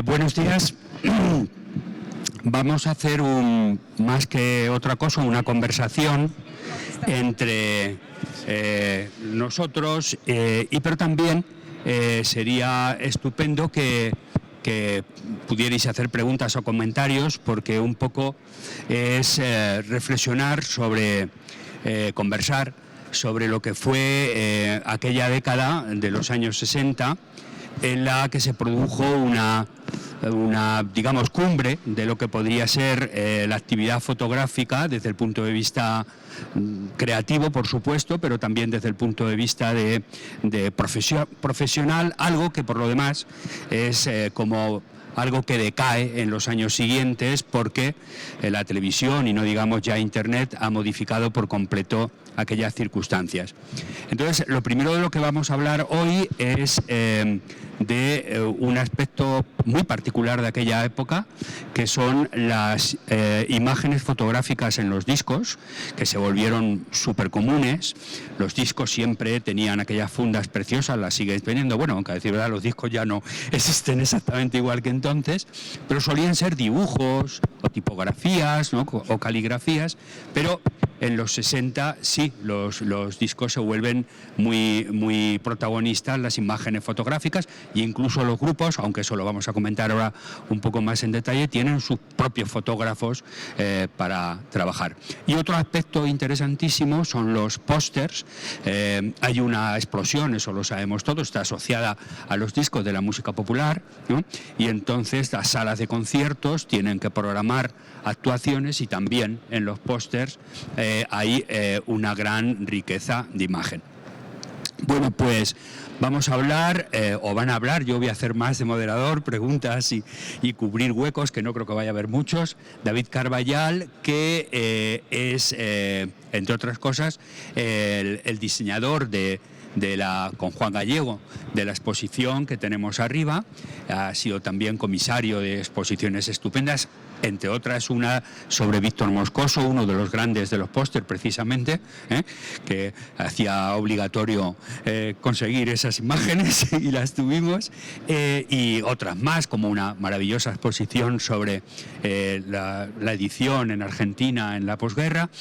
Buenos días. Vamos a hacer más que otra cosa, una conversación entre nosotros, pero también sería estupendo que pudierais hacer preguntas o comentarios, porque un poco es reflexionar sobre, conversar sobre lo que fue aquella década de los años 60, en la que se produjo una digamos, cumbre de lo que podría ser la actividad fotográfica desde el punto de vista creativo, por supuesto, pero también desde el punto de vista de profesional, algo que por lo demás es como algo que decae en los años siguientes, porque la televisión, y no digamos ya Internet, ha modificado por completo aquellas circunstancias. Entonces, lo primero de lo que vamos a hablar hoy es de un aspecto muy particular de aquella época, que son las imágenes fotográficas en los discos, que se volvieron súper comunes. Los discos siempre tenían aquellas fundas preciosas, las sigues teniendo. Bueno, aunque a decir verdad, los discos ya no existen exactamente igual que entonces, pero solían ser dibujos o tipografías, ¿no?, o caligrafías, pero en los 60 sí, los discos se vuelven muy protagonistas, las imágenes fotográficas, e incluso los grupos, aunque eso lo vamos a comentar ahora un poco más en detalle, tienen sus propios fotógrafos para trabajar. Y otro aspecto interesantísimo son los pósters. Hay una explosión, eso lo sabemos todos, está asociada a los discos de la música popular, ¿no? Y entonces las salas de conciertos tienen que programar actuaciones, y también en los pósters hay una gran riqueza de imagen. Bueno, pues vamos a hablar, o van a hablar, yo voy a hacer más de moderador, preguntas y cubrir huecos, que no creo que vaya a haber muchos. David Carballal, que es, entre otras cosas, el diseñador con Juan Gallego, de la exposición que tenemos arriba. Ha sido también comisario de exposiciones estupendas, entre otras una sobre Víctor Moscoso, uno de los grandes de los póster precisamente, que hacía obligatorio conseguir esas imágenes y las tuvimos, y otras más, como una maravillosa exposición sobre la edición en Argentina en la posguerra,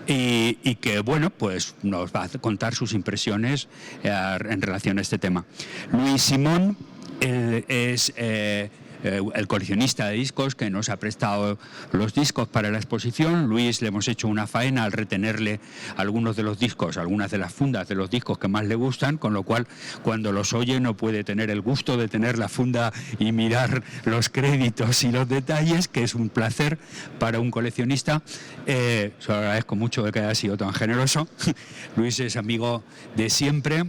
y que, bueno, pues nos va a contar sus impresiones en relación a este tema. Luis Simón es el coleccionista de discos que nos ha prestado los discos para la exposición. Luis, le hemos hecho una faena al retenerle algunos de los discos, algunas de las fundas de los discos que más le gustan, con lo cual cuando los oye no puede tener el gusto de tener la funda y mirar los créditos y los detalles, que es un placer para un coleccionista. Se lo agradezco mucho de que haya sido tan generoso. Luis es amigo de siempre.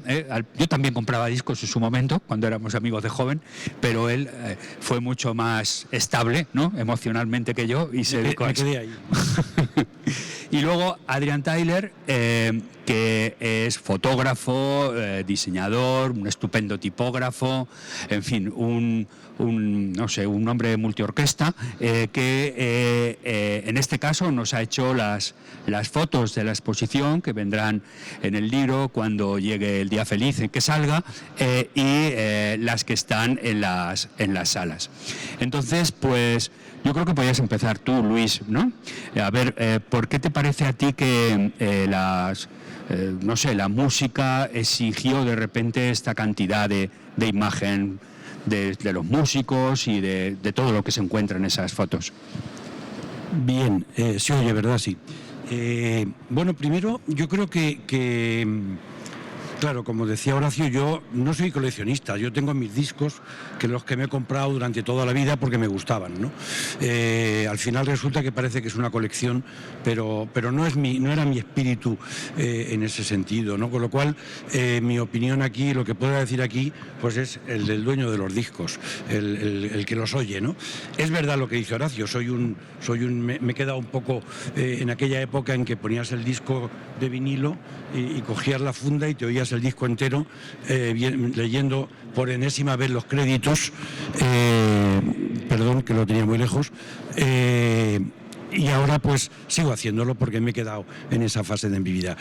Yo también compraba discos en su momento, cuando éramos amigos de joven, pero él fue mucho más estable, ¿no?, emocionalmente que yo, y se dedicó a eso. Ahí. Y luego Adrian Tyler, que es fotógrafo, diseñador, un estupendo tipógrafo, en fin, un hombre multiorquesta, que en este caso nos ha hecho las fotos de la exposición, que vendrán en el libro cuando llegue el día feliz en que salga, y las que están en las salas. Entonces, pues yo creo que podrías empezar tú, Luis, ¿no? A ver, ¿por qué te parece a ti que la música exigió de repente esta cantidad de imagen de los músicos y de todo lo que se encuentra en esas fotos? Bien, se oye, ¿verdad? Sí. Bueno, primero, yo creo que claro, como decía Horacio, yo no soy coleccionista, yo tengo mis discos, que los que me he comprado durante toda la vida porque me gustaban, ¿no? Al final resulta que parece que es una colección, pero no era mi espíritu en ese sentido, ¿no? Con lo cual, mi opinión aquí, lo que puedo decir aquí, pues es el del dueño de los discos, el que los oye, ¿no? Es verdad lo que dice Horacio, me he quedado un poco en aquella época en que ponías el disco de vinilo y cogías la funda y te oías el disco entero, leyendo por enésima vez los créditos, perdón, que lo tenía muy lejos, y ahora pues sigo haciéndolo porque me he quedado en esa fase de mi vida.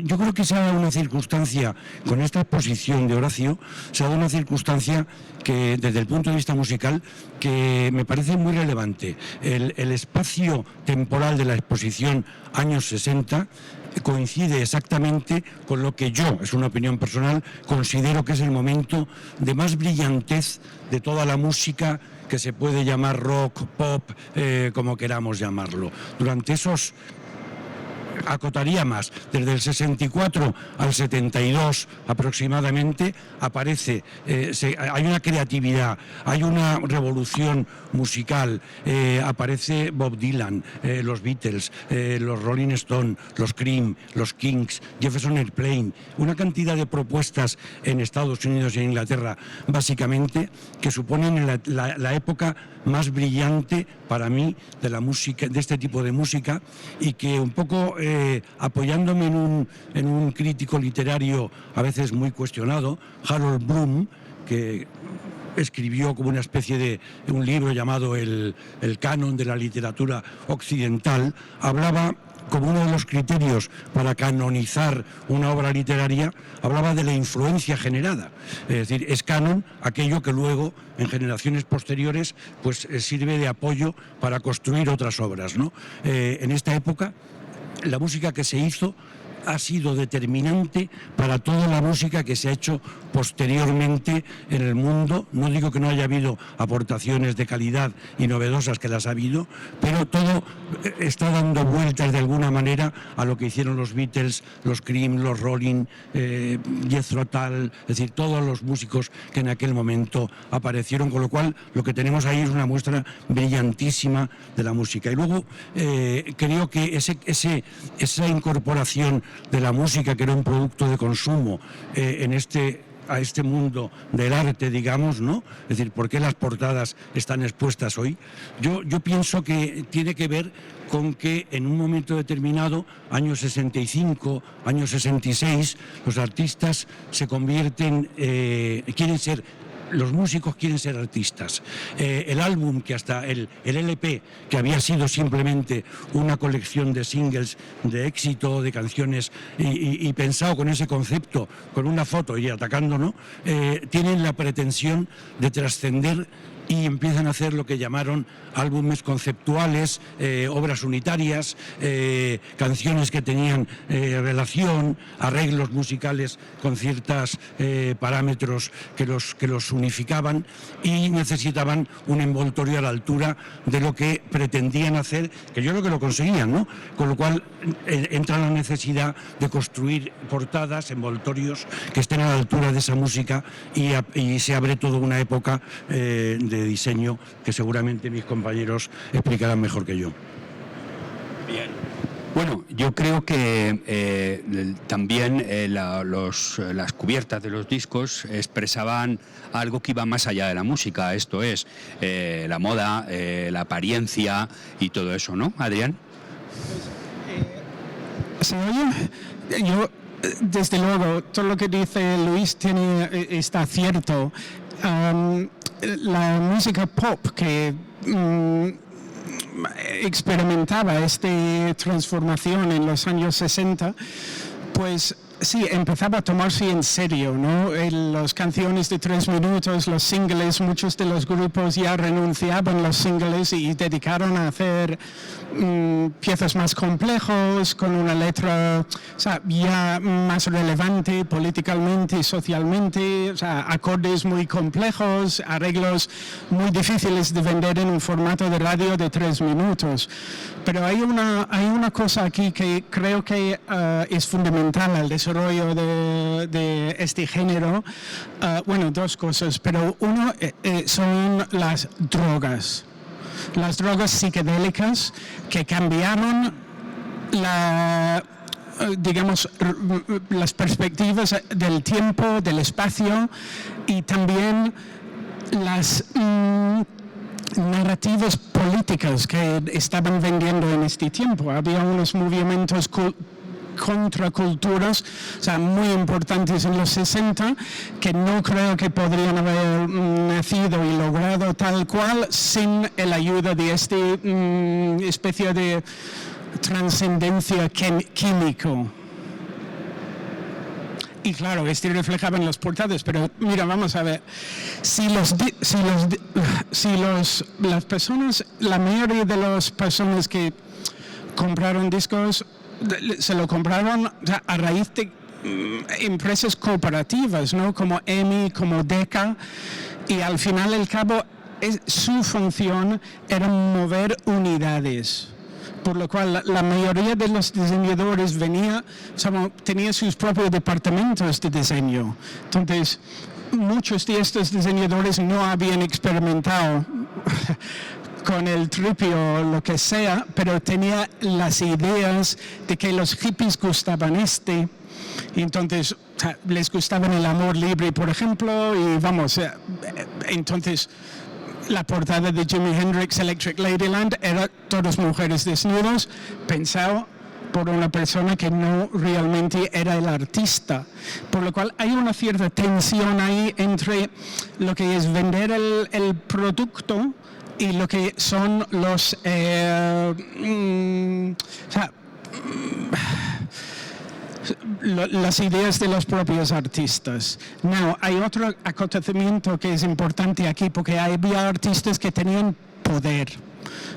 Yo creo que se ha dado una circunstancia, con esta exposición de Horacio, se ha dado una circunstancia que desde el punto de vista musical que me parece muy relevante. El espacio temporal de la exposición años 60 coincide exactamente con lo que yo, es una opinión personal, considero que es el momento de más brillantez de toda la música que se puede llamar rock, pop, como queramos llamarlo. Durante esos, acotaría más, desde el 64 al 72 aproximadamente, aparece, hay una creatividad, hay una revolución musical, aparece Bob Dylan, los Beatles, los Rolling Stones, los Cream, los Kings, Jefferson Airplane, una cantidad de propuestas en Estados Unidos y en Inglaterra, básicamente, que suponen la época más brillante para mí de la música, de este tipo de música, y que un poco apoyándome en un crítico literario a veces muy cuestionado, Harold Bloom, que escribió como una especie de un libro llamado el canon de la literatura occidental, hablaba como uno de los criterios para canonizar una obra literaria, hablaba de la influencia generada. Es decir, es canon aquello que luego, en generaciones posteriores, pues sirve de apoyo para construir otras obras, ¿no? En esta época, la música que se hizo ha sido determinante para toda la música que se ha hecho posteriormente en el mundo. No digo que no haya habido aportaciones de calidad y novedosas, que las ha habido, pero todo está dando vueltas de alguna manera a lo que hicieron los Beatles, los Cream, los Rolling, Jethro Tull, es decir, todos los músicos que en aquel momento aparecieron, con lo cual lo que tenemos ahí es una muestra brillantísima de la música. Y luego creo que esa incorporación de la música, que era un producto de consumo a este mundo del arte, digamos, ¿no? Es decir, ¿por qué las portadas están expuestas hoy? Yo pienso que tiene que ver con que en un momento determinado, años 65, años 66, los artistas se convierten, los músicos quieren ser artistas. El álbum, que hasta el LP, que había sido simplemente una colección de singles de éxito, de canciones, y pensado con ese concepto, con una foto y atacando, ¿no? Tienen la pretensión de trascender y empiezan a hacer lo que llamaron álbumes conceptuales, obras unitarias, canciones que tenían relación, arreglos musicales con ciertos parámetros que los unificaban, y necesitaban un envoltorio a la altura de lo que pretendían hacer, que yo creo que lo conseguían, ¿no? Con lo cual entra la necesidad de construir portadas, envoltorios que estén a la altura de esa música, y se abre toda una época de diseño que seguramente mis compañeros explicarán mejor que yo. Bien. Bueno, yo creo que también las cubiertas de los discos expresaban algo que iba más allá de la música, esto es la moda, la apariencia y todo eso, ¿no, Adrián? ¿Se oye? Yo, desde luego, todo lo que dice Luis está cierto. La música pop que experimentaba esta transformación en los años 60, pues sí, empezaba a tomarse en serio, ¿no? Las canciones de 3 minutos, los singles, muchos de los grupos ya renunciaban a los singles y dedicaron a hacer piezas más complejos, con una letra, o sea, ya más relevante políticamente y socialmente, o sea, acordes muy complejos, arreglos muy difíciles de vender en un formato de radio de 3 minutos. Pero hay una cosa aquí que creo que es fundamental al desarrollo de este género. Bueno, dos cosas, pero uno son las drogas psicodélicas, que cambiaron digamos, las perspectivas del tiempo, del espacio, y también las narrativas políticas que estaban vendiendo en este tiempo. Había unos movimientos contraculturas, o sea, muy importantes en los 60, que no creo que podrían haber nacido y logrado tal cual sin la ayuda de esta especie de trascendencia químico. Y claro, reflejaba en las portadas, pero mira, vamos a ver, las personas, la mayoría de las personas que compraron discos, se lo compraron a raíz de empresas cooperativas, ¿no? Como EMI, como Decca, y al final al cabo su función era mover unidades. Por lo cual la mayoría de los diseñadores tenía sus propios departamentos de diseño. Entonces, muchos de estos diseñadores no habían experimentado con el trippy o lo que sea, pero tenía las ideas de que los hippies gustaban y entonces les gustaba el amor libre, por ejemplo, y entonces la portada de Jimi Hendrix Electric Ladyland era todas mujeres desnudas, pensado por una persona que no realmente era el artista. Por lo cual hay una cierta tensión ahí entre lo que es vender el producto y lo que son los... las ideas de los propios artistas. No, hay otro acontecimiento que es importante aquí, porque había artistas que tenían poder,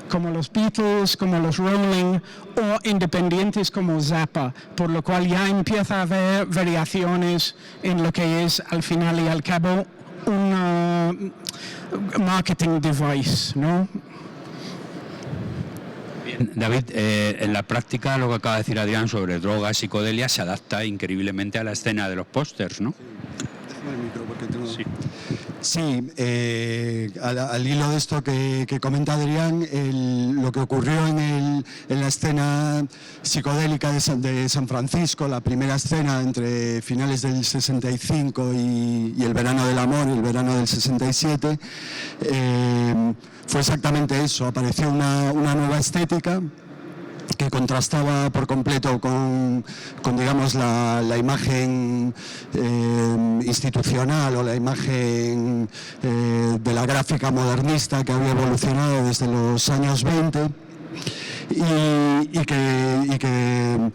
como los Beatles, como los Rolling, o independientes como Zappa, por lo cual ya empieza a haber variaciones en lo que es, al final y al cabo, un marketing device, ¿no? David, en la práctica lo que acaba de decir Adrián sobre drogas, psicodelia, se adapta increíblemente a la escena de los pósters, ¿no? Sí, al hilo de esto que comenta Adrián, lo que ocurrió en la escena psicodélica de San Francisco, la primera escena entre finales del 65 y el verano del amor, el verano del 67, fue exactamente eso. Apareció una nueva estética que contrastaba por completo con digamos, la imagen institucional o la imagen de la gráfica modernista que había evolucionado desde los años 20 y que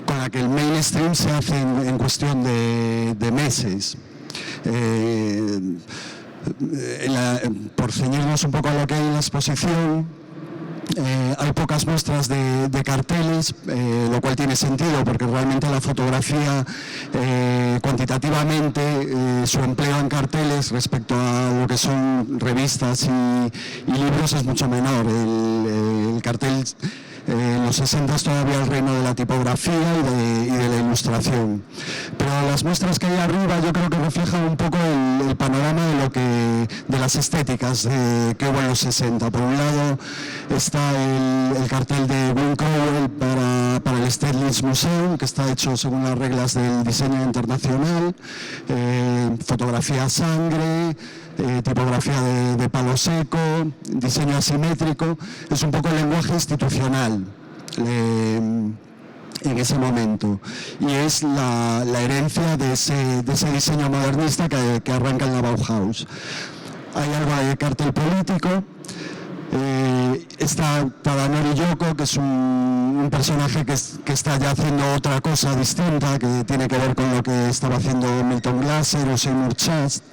con la que el mainstream se hace en cuestión de meses. Por ceñirnos un poco a lo que hay en la exposición, hay pocas muestras de carteles, lo cual tiene sentido porque realmente la fotografía cuantitativamente su empleo en carteles respecto a lo que son revistas y libros es mucho menor. El cartel en los 60 es todavía el reino de la tipografía y de la ilustración. Pero las muestras que hay arriba yo creo que reflejan un poco el panorama de las estéticas que hubo en los 60. Por un lado está el cartel de Wayne Crowell para el Stedelijk Museum, que está hecho según las reglas del diseño internacional, fotografía a sangre, tipografía de palo seco, diseño asimétrico. Es un poco el lenguaje institucional en ese momento, y es la herencia de ese diseño modernista que arranca en la Bauhaus. Hay algo de cartel político. Está Tadanori Yoko, que es un personaje que está ya haciendo otra cosa distinta, que tiene que ver con lo que estaba haciendo Milton Glaser o Seymour Chast,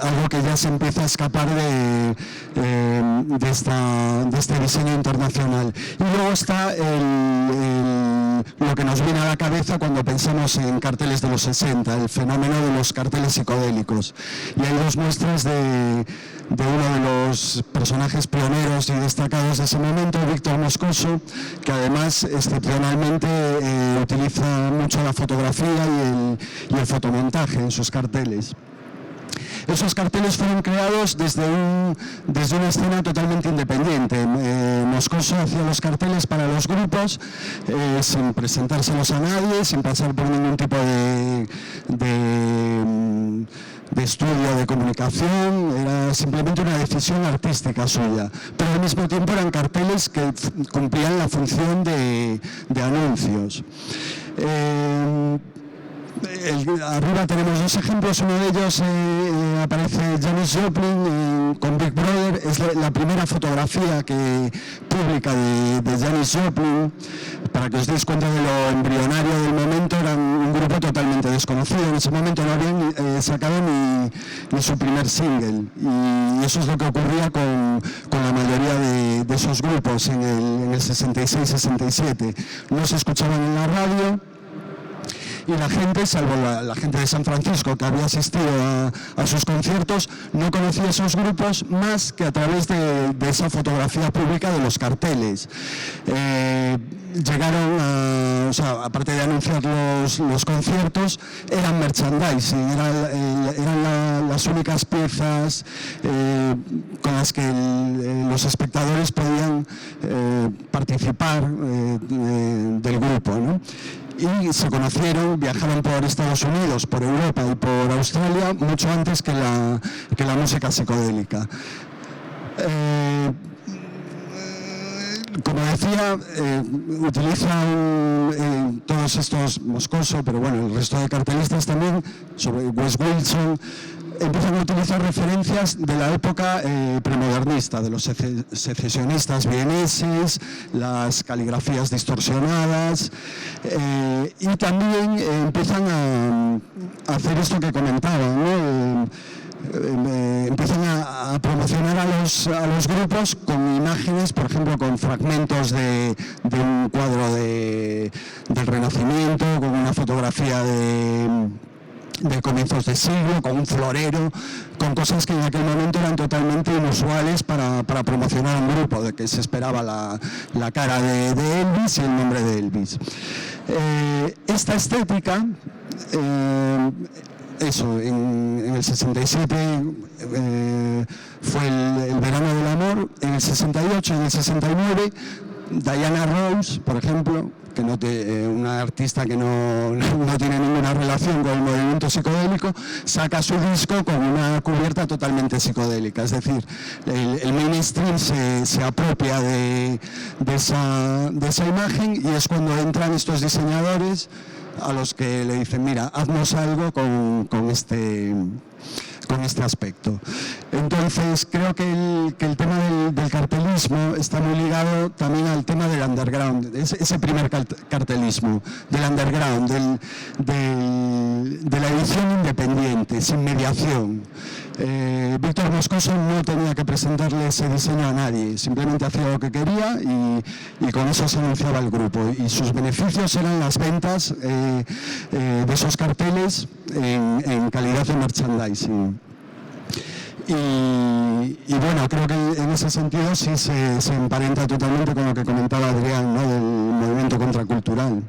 algo que ya se empieza a escapar de este diseño internacional. Y luego está lo que nos viene a la cabeza cuando pensamos en carteles de los 60, el fenómeno de los carteles psicodélicos. Y hay dos muestras de uno de los personajes pioneros y destacados de ese momento, Víctor Moscoso, que además excepcionalmente utiliza mucho la fotografía y el fotomontaje en sus carteles. Esos carteles fueron creados desde una escena totalmente independiente. Moscoso hacía los carteles para los grupos sin presentárselos a nadie, sin pasar por ningún tipo de estudio de comunicación. Era simplemente una decisión artística suya, pero al mismo tiempo eran carteles que cumplían la función de anuncios. Arriba tenemos dos ejemplos, uno de ellos aparece Janis Joplin con Big Brother, es la primera fotografía pública de Janis Joplin. Para que os deis cuenta de lo embrionario del momento, eran un grupo totalmente desconocido, en ese momento no habían sacado ni su primer single, y eso es lo que ocurría con la mayoría de esos grupos en el 66-67, no se escuchaban en la radio. Y la gente, salvo la gente de San Francisco que había asistido a sus conciertos, no conocía esos grupos más que a través de esa fotografía pública de los carteles. Llegaron aparte de anunciar los conciertos, eran merchandising, eran las únicas piezas con las que los espectadores podían participar del grupo, ¿no? Y se conocieron, viajaron por Estados Unidos, por Europa y por Australia mucho antes que la música psicodélica. Como decía, utilizan todos estos, Moscoso, pero bueno, el resto de cartelistas también, sobre Wes Wilson, empiezan a utilizar referencias de la época premodernista, de los secesionistas vieneses, las caligrafías distorsionadas, y también empiezan a hacer esto que comentaban, ¿no? Empiezan a promocionar a los grupos con imágenes, por ejemplo, con fragmentos de un cuadro del Renacimiento, con una fotografía de comienzos de siglo, con un florero, con cosas que en aquel momento eran totalmente inusuales para promocionar a un grupo, de que se esperaba la cara de Elvis y el nombre de Elvis. Esta estética, en el 67 fue el verano del amor, en el 68, en el 69, Diana Ross, por ejemplo, una artista que no tiene ninguna relación con el movimiento psicodélico, saca su disco con una cubierta totalmente psicodélica, es decir, el mainstream se apropia de esa imagen, y es cuando entran estos diseñadores a los que le dicen, mira, haznos algo con este aspecto. Entonces, creo que el tema del cartelismo está muy ligado también al tema del underground, ese primer cartelismo, del underground, de la edición independiente, sin mediación. Víctor Moscoso no tenía que presentarle ese diseño a nadie, simplemente hacía lo que quería y con eso se anunciaba el grupo, y sus beneficios eran las ventas de esos carteles en calidad de merchandising. Y bueno, creo que en ese sentido sí se emparenta totalmente con lo que comentaba Adrián, ¿no?, del movimiento contracultural.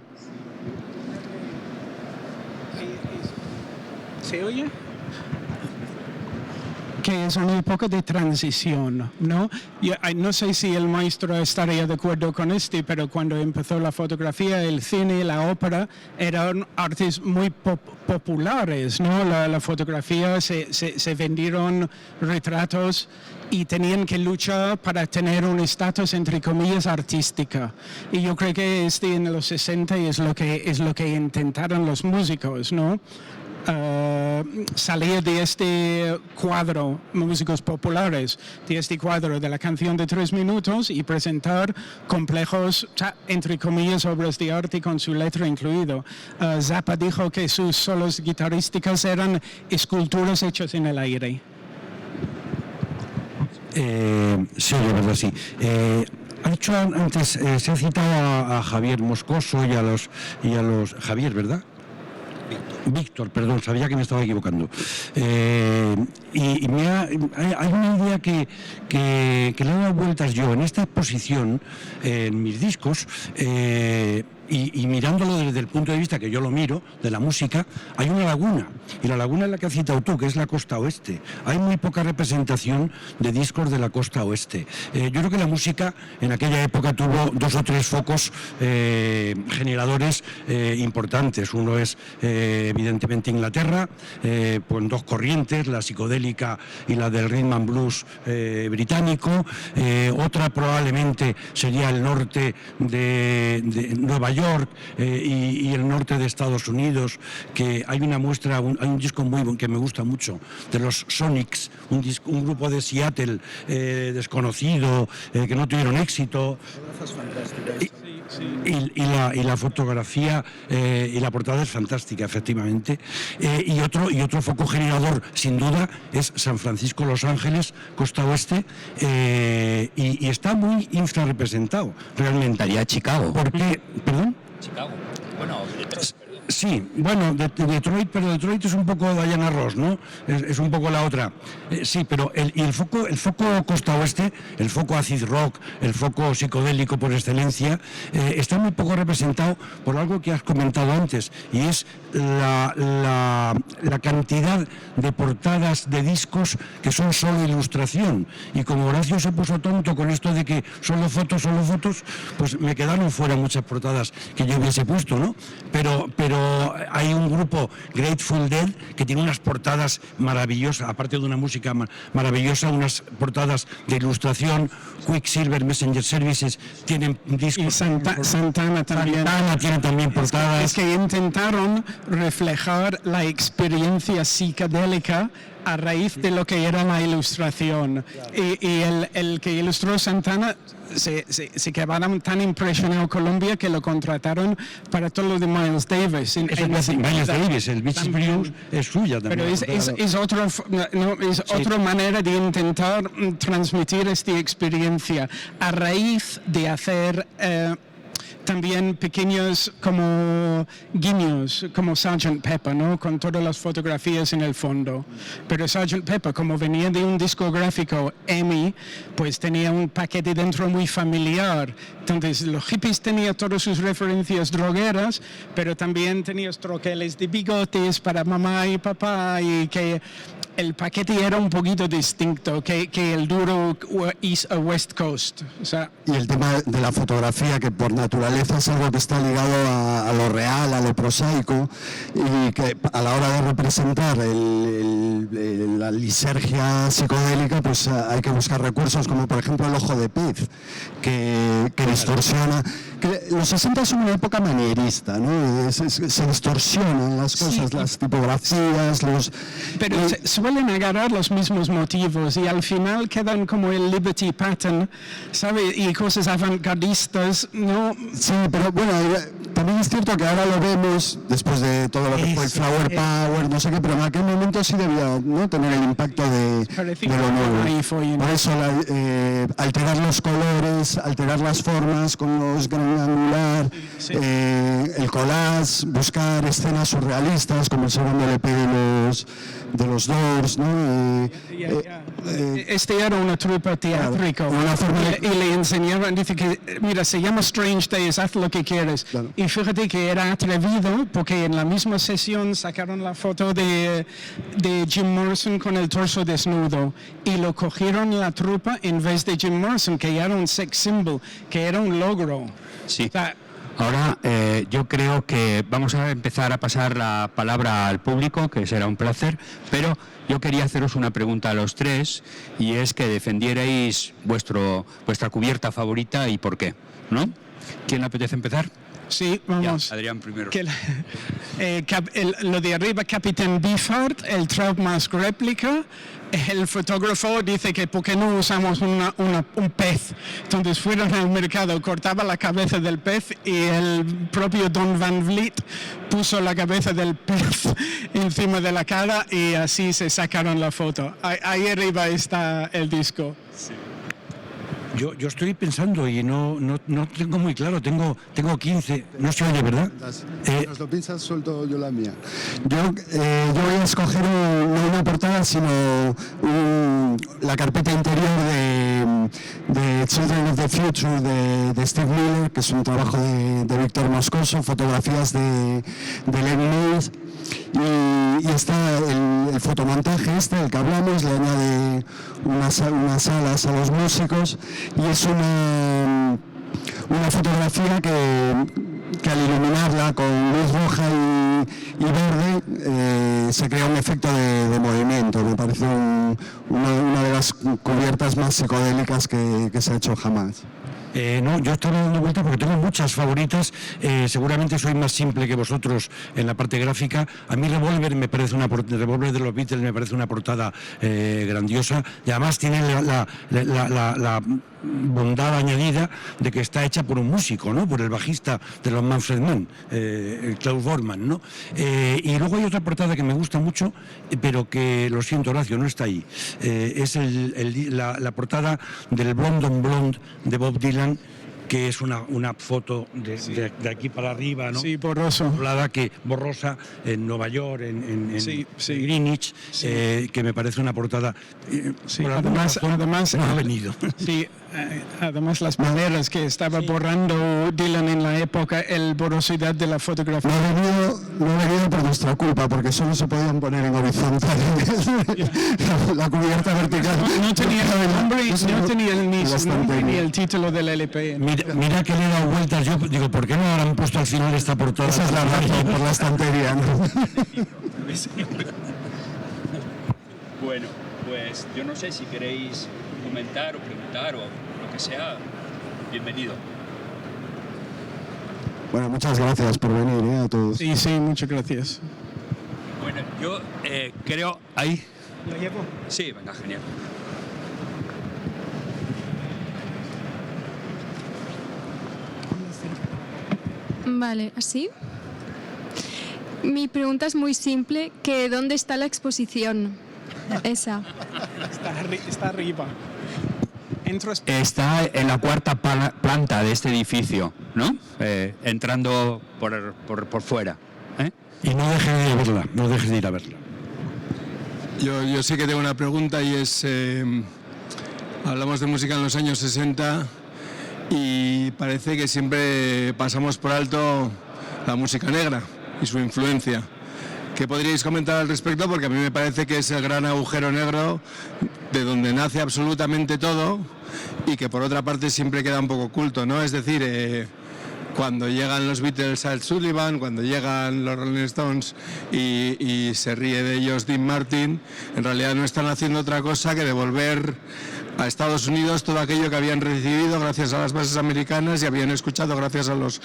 ¿Se oye? Que es una época de transición, ¿no? Yo no sé si el maestro estaría de acuerdo con esto, pero cuando empezó la fotografía, el cine, la ópera, eran artes muy populares, ¿no? La fotografía, se vendieron retratos y tenían que luchar para tener un estatus, entre comillas, artística. Y yo creo que en los 60 es lo que intentaron los músicos, ¿no? Salir de este cuadro, músicos populares, de este cuadro de la canción de 3 minutos y presentar complejos, entre comillas, obras de arte con su letra incluido. Zappa dijo que sus solos guitarrísticas eran esculturas hechas en el aire. Sí, de verdad, sí. Ha dicho antes, se ha citado a Javier Moscoso y a los Javier, ¿verdad? Víctor, perdón, sabía que me estaba equivocando. Hay una idea que le he dado vueltas yo en esta exposición, en mis discos, y mirándolo desde el punto de vista que yo lo miro, de la música, hay una laguna, y la laguna es la que has citado tú, que es la costa oeste. Hay muy poca representación de discos de la costa oeste. Yo creo que la música en aquella época tuvo 2 o 3 focos generadores importantes. Uno es evidentemente Inglaterra, con dos corrientes, la psicodélica y la del rhythm and blues británico. Otra probablemente sería el norte de Nueva York y el norte de Estados Unidos, que hay una muestra, hay un disco muy bueno que me gusta mucho, de los Sonics, un grupo de Seattle desconocido, que no tuvieron éxito. Y la fotografía y la portada es fantástica, efectivamente. Y otro foco generador, sin duda, es San Francisco, Los Ángeles, costa oeste, y está muy infrarrepresentado, realmente. Estaría Chicago. ¿Por qué? ¿Perdón? Chicago. Bueno, Sí, bueno, de Detroit, pero Detroit es un poco Diana Ross, ¿no? Es un poco la otra. Sí, pero el foco costa oeste, el foco acid rock, el foco psicodélico por excelencia, está muy poco representado por algo que has comentado antes, y es la cantidad de portadas de discos que son solo ilustración. Y como Horacio se puso tonto con esto de que solo fotos, pues me quedaron fuera muchas portadas que yo hubiese puesto, ¿no? Pero hay un grupo, Grateful Dead, que tiene unas portadas maravillosas, aparte de una música maravillosa, unas portadas de ilustración. Quicksilver Messenger Services tienen discos. Y Santana también. Santana tiene también portadas. Es que intentaron reflejar la experiencia psicodélica a raíz de lo que era la ilustración. Y el que ilustró Santana se quedaron tan impresionados en Colombia que lo contrataron para todo lo de Miles Davis. Miles Davis, el Beach Blues es suya también. Pero es otra manera de intentar transmitir esta experiencia a raíz de hacer también pequeños como guiños, como Sgt. Pepper, ¿no? Con todas las fotografías en el fondo. Pero Sgt. Pepper, como venía de un discográfico EMI, pues tenía un paquete dentro muy familiar. Entonces, los hippies tenían todas sus referencias drogueras, pero también tenías troqueles de bigotes para mamá y papá, y que el paquete era un poquito distinto que el duro East o West Coast. O sea, y el tema de la fotografía, que por naturaleza es algo que está ligado a lo real, a lo prosaico, y que a la hora de representar la lisergia psicodélica, pues hay que buscar recursos como por ejemplo el ojo de pez, que distorsiona. Que los 60 son una época manierista, ¿no? Se distorsionan las cosas, sí, las tipografías, Pero suelen agarrar los mismos motivos y al final quedan como el Liberty Pattern, ¿sabes? Y cosas avant-gardistas, ¿no? Sí, pero bueno, también es cierto que ahora lo vemos después de todo lo que fue el Flower Power, no sé qué, pero en aquel momento sí debía, ¿no?, tener el impacto de lo nuevo. Por eso alterar los colores, alterar las formas con los gran angular, sí, el collage, buscar escenas surrealistas como el segundo LP de los Doors, ¿no? Este era una trupa teátrica, y le enseñaban, dice que, mira, se llama Strange Days, haz lo que quieres. Claro. Y fíjate que era atrevido, porque en la misma sesión sacaron la foto de Jim Morrison con el torso desnudo, y lo cogieron la trupa en vez de Jim Morrison, que era un sex symbol, que era un logro. Sí. O sea, ahora yo creo que vamos a empezar a pasar la palabra al público, que será un placer, pero yo quería haceros una pregunta a los tres, y es que defendierais vuestra cubierta favorita y por qué, ¿no? ¿Quién le apetece empezar? Sí, vamos. Ya, Adrián primero. Lo de arriba, Capitán Beefheart, el Trout Mask réplica. El fotógrafo dice que ¿por qué no usamos un pez? Entonces fueron al mercado, cortaba la cabeza del pez y el propio Don Van Vliet puso la cabeza del pez encima de la cara y así se sacaron la foto. Ahí arriba está el disco. Sí. Yo estoy pensando y no tengo muy claro, tengo 15, no se oye, ¿verdad? Nos lo piensas, suelto yo la mía. Yo voy a escoger no una portada, sino la carpeta interior de Children of the Future de Steve Miller, que es un trabajo de Víctor Moscoso, fotografías de Lenny Mills. Y está el fotomontaje el que hablamos, le añade unas alas a los músicos, y es una fotografía que que al iluminarla con luz roja y verde se crea un efecto de movimiento. Me parece una de las cubiertas más psicodélicas que se ha hecho jamás. No, yo estaba dando vueltas porque tengo muchas favoritas. Seguramente soy más simple que vosotros en la parte gráfica. A mí Revolver de los Beatles me parece una portada grandiosa, y además tiene la bondad añadida de que está hecha por un músico, ¿no? Por el bajista de los Manfred Mann, Klaus Voormann, ¿no? Y luego hay otra portada que me gusta mucho, pero que, lo siento, Horacio, no está ahí. Es la portada del Blonde on Blonde de Bob Dylan, que es una foto de aquí para arriba, ¿no? Sí, borrosa en Nueva York, en Greenwich, sí. Que me parece una portada. Sí, además no ha venido. Sí, además las maneras que estaba borrando Dylan en la época, el borrosidad de la fotografía. No ha venido por nuestra culpa, porque solo se podían poner en horizontal la cubierta vertical. No tenía el nombre, no tenía ni su nombre ni el título del LP. Mira que le he dado vueltas. Yo digo, ¿por qué no habrán puesto al final esta portada? Esa es la razón, por la estantería, ¿no? Bueno, pues yo no sé si queréis comentar o preguntar o lo que sea. Bienvenido. Bueno, muchas gracias por venir, a todos. Sí, muchas gracias. Bueno, yo creo... ¿Ahí? ¿Lo llevo? Sí, venga, genial. Vale, ¿así? Mi pregunta es muy simple, que ¿dónde está la exposición? Esa. Está arriba. Está en la cuarta planta de este edificio, ¿no? Entrando por fuera. Y no dejes de verla, no dejes de ir a verla. Yo sí que tengo una pregunta y es, hablamos de música en los años 60 y parece que siempre pasamos por alto la música negra y su influencia. ¿Qué podríais comentar al respecto? Porque a mí me parece que es el gran agujero negro de donde nace absolutamente todo y que por otra parte siempre queda un poco oculto, ¿no? Es decir, cuando llegan los Beatles a Ed Sullivan, cuando llegan los Rolling Stones y se ríe de ellos Dean Martin, en realidad no están haciendo otra cosa que devolver a Estados Unidos todo aquello que habían recibido gracias a las bases americanas y habían escuchado gracias a los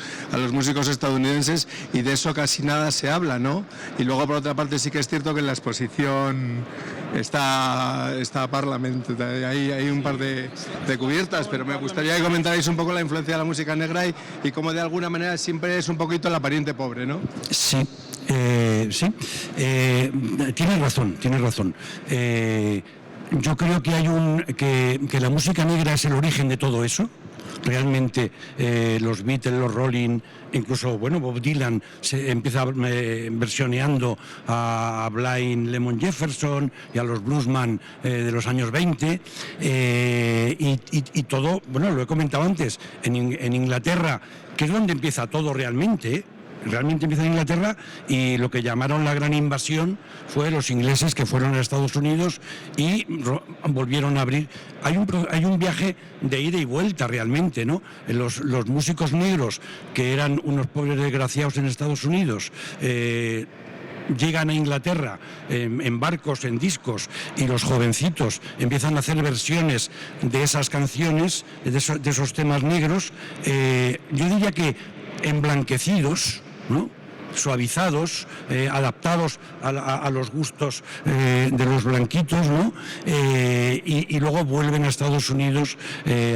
músicos estadounidenses, y de eso casi nada se habla, ¿no? Y luego por otra parte sí que es cierto que en la exposición está Parliament, hay un par de cubiertas, pero me gustaría que comentarais un poco la influencia de la música negra y cómo de alguna manera siempre es un poquito la pariente pobre, ¿no? Sí. Tienes razón. Yo creo que que la música negra es el origen de todo eso. Realmente los Beatles, los Rolling, incluso Bob Dylan se empieza versioneando a Blind Lemon Jefferson y a los bluesman de los años 20 y todo, lo he comentado antes, en Inglaterra, que es donde empieza todo realmente. Realmente empieza en Inglaterra, y lo que llamaron la gran invasión fue los ingleses que fueron a Estados Unidos y volvieron a abrir. Hay un viaje de ida y vuelta realmente, ¿no? Los músicos negros, que eran unos pobres desgraciados en Estados Unidos, llegan a Inglaterra en barcos, en discos, y los jovencitos empiezan a hacer versiones de esas canciones, de esos temas negros. Yo diría que emblanquecidos, ¿no? Suavizados, adaptados a los gustos de los blanquitos, ¿no? Y luego vuelven a Estados Unidos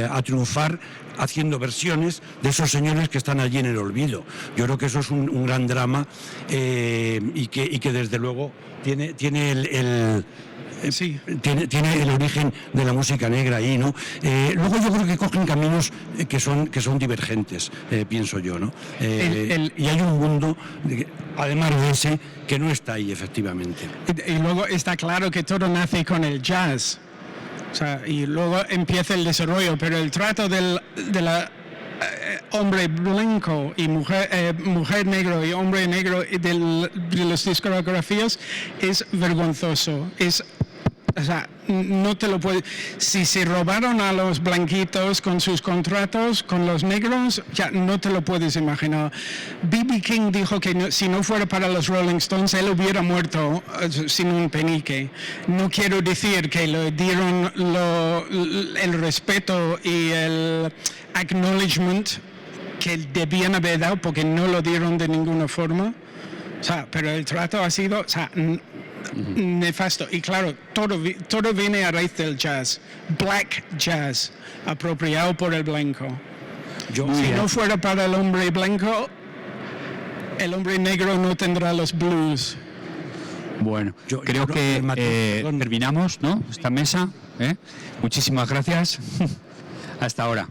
a triunfar haciendo versiones de esos señores que están allí en el olvido. Yo creo que eso es un gran drama y que desde luego tiene tiene el origen de la música negra ahí, ¿no? Luego yo creo que cogen caminos que son divergentes, pienso yo, ¿no? Y hay un mundo, además de ese, que no está ahí, efectivamente. Y luego está claro que todo nace con el jazz. O sea, y luego empieza el desarrollo, pero el trato de la hombre blanco y mujer negro y hombre negro de las discografías es vergonzoso, es o sea, no te lo puedes... Si se robaron a los blanquitos con sus contratos, con los negros, ya no te lo puedes imaginar. B.B. King dijo que si no fuera para los Rolling Stones, él hubiera muerto sin un penique. No quiero decir que le dieron el respeto y el acknowledgement que debían haber dado, porque no lo dieron de ninguna forma. O sea, pero el trato ha sido, o sea, nefasto. Y claro, todo viene a raíz del jazz, black jazz, apropiado por el blanco. Si no fuera para el hombre blanco, el hombre negro no tendrá los blues. Bueno, creo que terminamos, ¿no? Esta mesa. Muchísimas gracias. Hasta ahora.